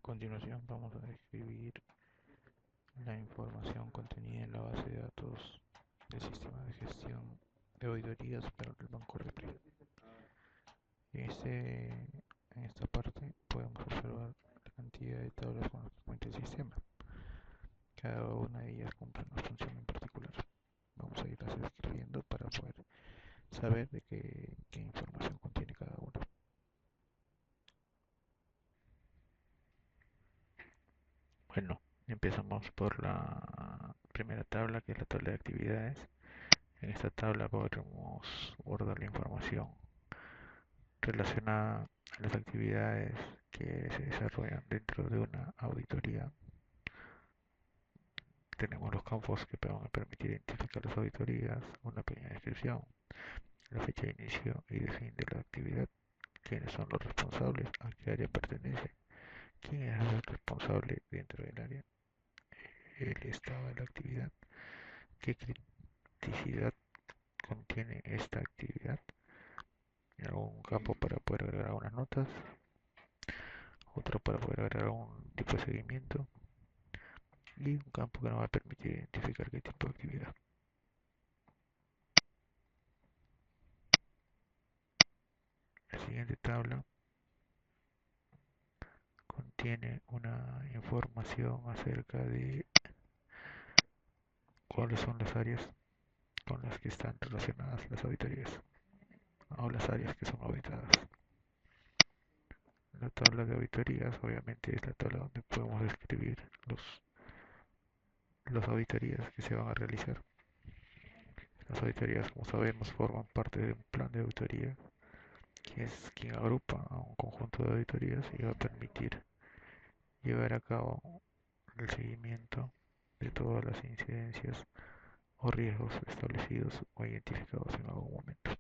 A continuación vamos a describir la información contenida en la base de datos del sistema de gestión de auditorías para el Banco Repri. En esta parte podemos observar la cantidad de tablas con las que cuenta el sistema. Cada una de ellas cumple una función en particular. Vamos a irlas describiendo para poder saber de qué información contiene cada una. Bueno, empezamos por la primera tabla, que es la tabla de actividades. En esta tabla podremos guardar la información relacionada a las actividades que se desarrollan dentro de una auditoría. Tenemos los campos que van a permitir identificar las auditorías, una pequeña descripción, la fecha de inicio y de fin de la actividad, quiénes son los responsables, a qué área pertenece, quién es el responsable dentro del área, el estado de la actividad, qué criticidad contiene esta actividad, algún campo para poder agregar unas notas, otro para poder agregar algún tipo de seguimiento y un campo que nos va a permitir identificar qué tipo de actividad. La siguiente tabla contiene una información acerca de cuáles son las áreas con las que están relacionadas las auditorías o las áreas que son auditadas. La tabla de auditorías obviamente es la tabla donde podemos describir las auditorías que se van a realizar. Las auditorías, como sabemos, forman parte de un plan de auditoría que es quien agrupa a un conjunto de auditorías y va a permitir llevar a cabo el seguimiento de todas las incidencias o riesgos establecidos o identificados en algún momento.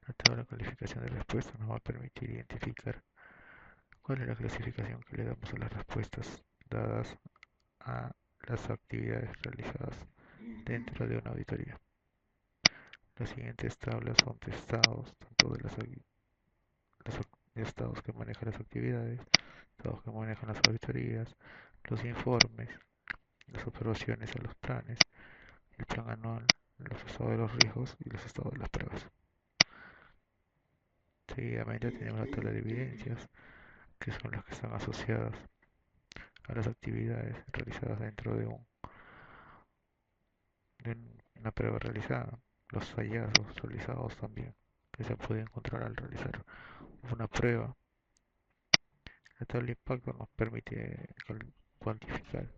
La tabla de calificación de respuestas nos va a permitir identificar cuál es la clasificación que le damos a las respuestas dadas a las actividades realizadas dentro de una auditoría. Las siguientes tablas son de estados, tanto de los estados que manejan las actividades, estados que manejan las auditorías, los informes, las observaciones a los planes, el plan anual, los estados de los riesgos y los estados de las pruebas. Seguidamente tenemos la tabla de evidencias, que son las que están asociadas a las actividades realizadas dentro de una prueba realizada, los hallazgos realizados también, que se puede encontrar al realizar una prueba. La tabla de impacto nos permite cuantificar,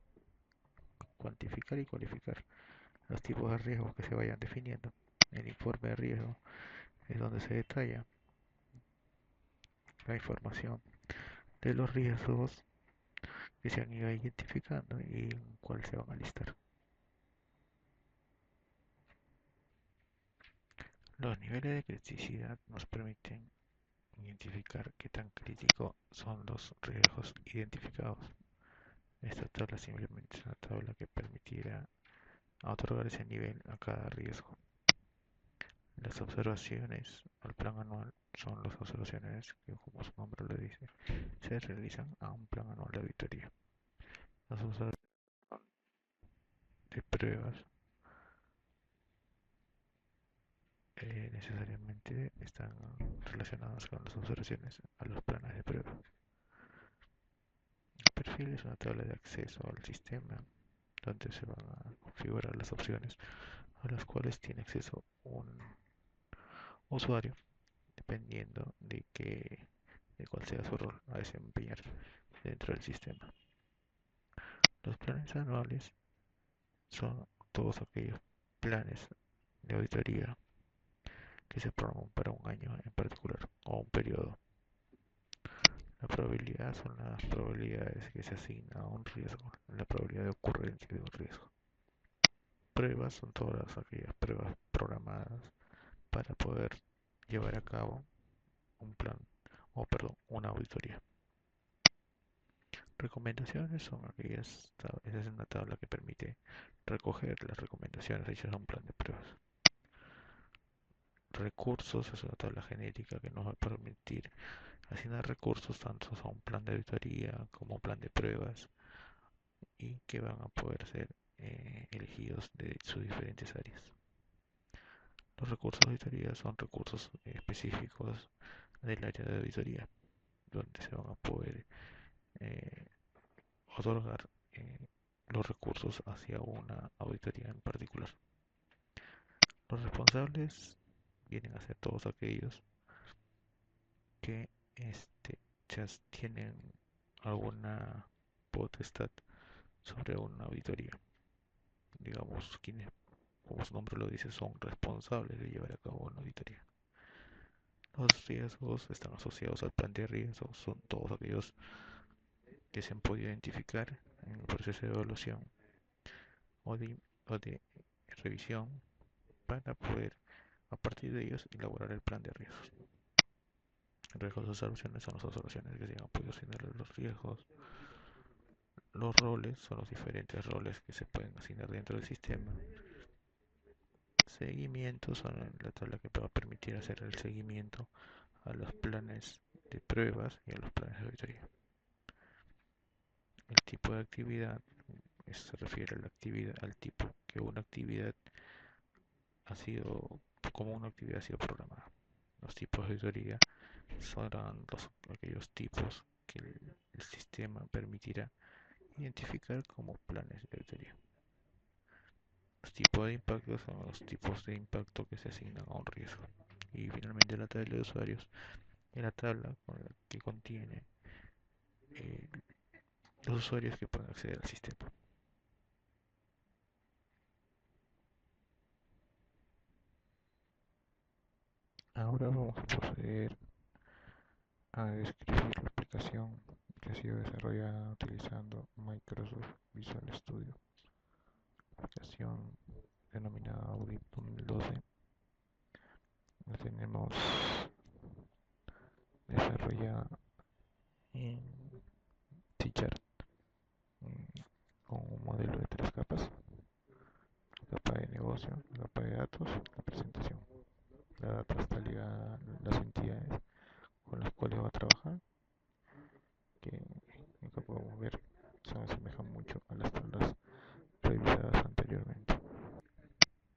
cuantificar y cualificar los tipos de riesgos que se vayan definiendo. El informe de riesgo es donde se detalla la información de los riesgos que se han ido identificando y en cuál se van a listar. Los niveles de criticidad nos permiten identificar qué tan críticos son los riesgos identificados. Esta tabla simplemente es una tabla que permitirá otorgar ese nivel a cada riesgo. Las observaciones al plan anual son las observaciones que, como su nombre lo dice, se realizan a un plan anual de auditoría. Las observaciones de pruebas necesariamente están relacionadas con las observaciones a los planes de prueba. El perfil es una tabla de acceso al sistema donde se van a configurar las opciones a las cuales tiene acceso un usuario dependiendo de cuál sea su rol a desempeñar dentro del sistema. Los planes anuales son todos aquellos planes de auditoría que se programan para un año en particular o un periodo. La probabilidad son las probabilidades que se asignan a un riesgo, la probabilidad de ocurrencia de un riesgo. Pruebas son todas aquellas pruebas programadas para poder llevar a cabo un plan, o perdón, una auditoría. Recomendaciones son aquellas, esa es una tabla que permite recoger las recomendaciones hechas a un plan de pruebas. recursos es una tabla genérica que nos va a permitir asignar recursos tanto a un plan de auditoría como un plan de pruebas y que van a poder ser elegidos de sus diferentes áreas. Los recursos de auditoría son recursos específicos del área de auditoría, donde se van a poder eh, otorgar los recursos hacia una auditoría en particular. Los responsables vienen a ser todos aquellos que ya tienen alguna potestad sobre una auditoría. Digamos, quienes, como su nombre lo dice, son responsables de llevar a cabo una auditoría. Los riesgos están asociados al plan de riesgos, son todos aquellos que se han podido identificar en el proceso de evaluación o de revisión para poder, a partir de ellos, elaborar el plan de riesgos. Riesgos de observaciones son las observaciones que se han podido asignar a los riesgos. Los roles son los diferentes roles que se pueden asignar dentro del sistema. Seguimiento son la tabla que va a permitir hacer el seguimiento a los planes de pruebas y a los planes de auditoría. El tipo de actividad se refiere a la actividad, al tipo que una actividad ha sido, como una actividad ha sido programada. Los tipos de auditoría serán aquellos tipos que el sistema permitirá identificar como planes de auditoría. Los tipos de impacto son los tipos de impacto que se asignan a un riesgo. Y finalmente la tabla de usuarios es la tabla que contiene eh, los usuarios que pueden acceder al sistema. Ahora vamos a proceder a describir la aplicación que ha sido desarrollada utilizando Microsoft